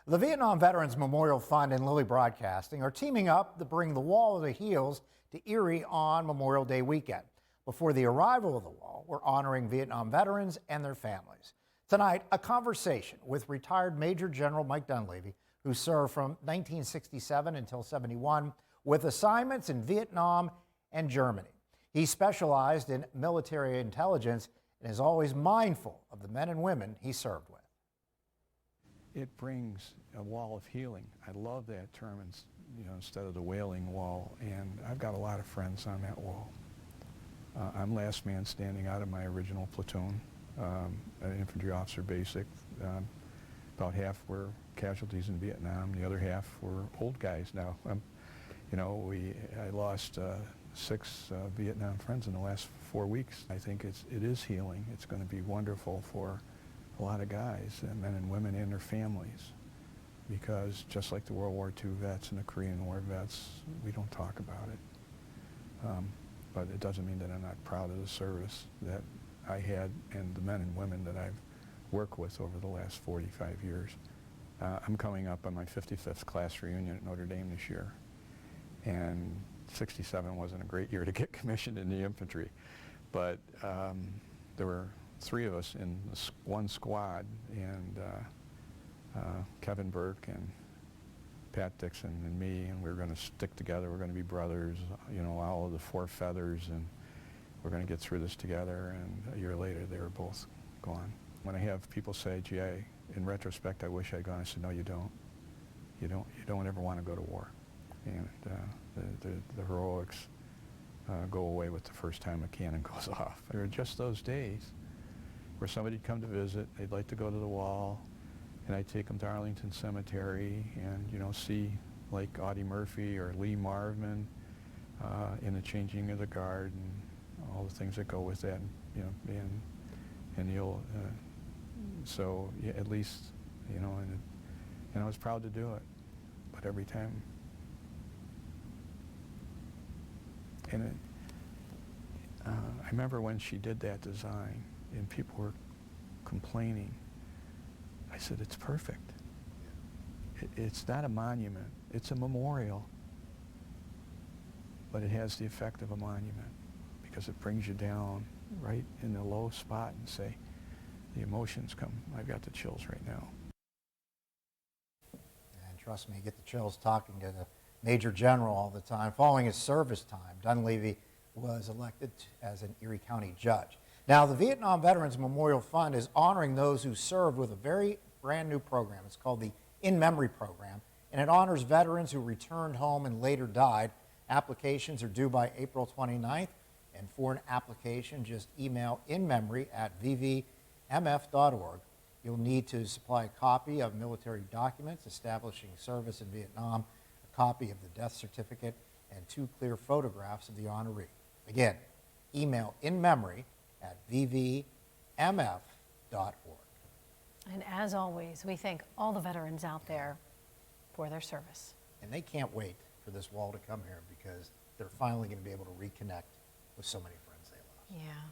The Vietnam Veterans Memorial Fund and Lilly Broadcasting are teaming up to bring the Wall of the Heels to Erie on Memorial Day weekend. Before the arrival of the wall, we're honoring Vietnam veterans and their families. Tonight, a conversation with retired Major General Mike Dunlavey, who served from 1967 until 71 with assignments in Vietnam and Germany. He specialized in military intelligence and is always mindful of the men and women he served with. It brings a wall of healing. I love that term, instead of the wailing wall, and I've got a lot of friends on that wall. I'm last man standing out of my original platoon, an infantry officer basic. About half were casualties in Vietnam, the other half were old guys now. I lost 6 Vietnam friends in the last 4 weeks. I think it is healing. It's going to be wonderful for a lot of guys, men and women and their families, because just like the World War II vets and the Korean War vets, we don't talk about it. But it doesn't mean that I'm not proud of the service that I had and the men and women that I've worked with over the last 45 years. I'm coming up on my 55th class reunion at Notre Dame this year, and 67 wasn't a great year to get commissioned in the infantry, but there were 3 of us in one squad, and Kevin Burke and Pat Dixon and me, and we were going to stick together. We're going to be brothers, all of the 4 feathers, and we're going to get through this together. And a year later, they were both gone. When I have people say, "Gee, in retrospect, I wish I'd gone," I said, "No, you don't. You don't ever want to go to war." And the heroics go away with the first time a cannon goes off. There are just those days where somebody'd come to visit, they'd like to go to the wall, and I'd take them to Arlington Cemetery and, see like Audie Murphy or Lee Marvin in the changing of the guard and all the things that go with that, and you'll, so yeah, at least, and I was proud to do it, but every time, and I remember when she did that design and people were complaining, I said, it's perfect. It's not a monument, it's a memorial, but it has the effect of a monument because it brings you down right in the low spot and say, the emotions come. I've got the chills right now. And trust me, you get the chills talking to the Major General all the time. Following his service time, Dunlavey was elected as an Erie County judge. Now, the Vietnam Veterans Memorial Fund is honoring those who served with a very brand new program. It's called the In Memory Program, and it honors veterans who returned home and later died. Applications are due by April 29th, and for an application, just email inmemory@vvmf.org. You'll need to supply a copy of military documents establishing service in Vietnam, a copy of the death certificate, and 2 clear photographs of the honoree. Again, email inmemory@vvmf.org. And as always, we thank all the veterans out there for their service. And they can't wait for this wall to come here because they're finally going to be able to reconnect with so many friends they lost. Yeah.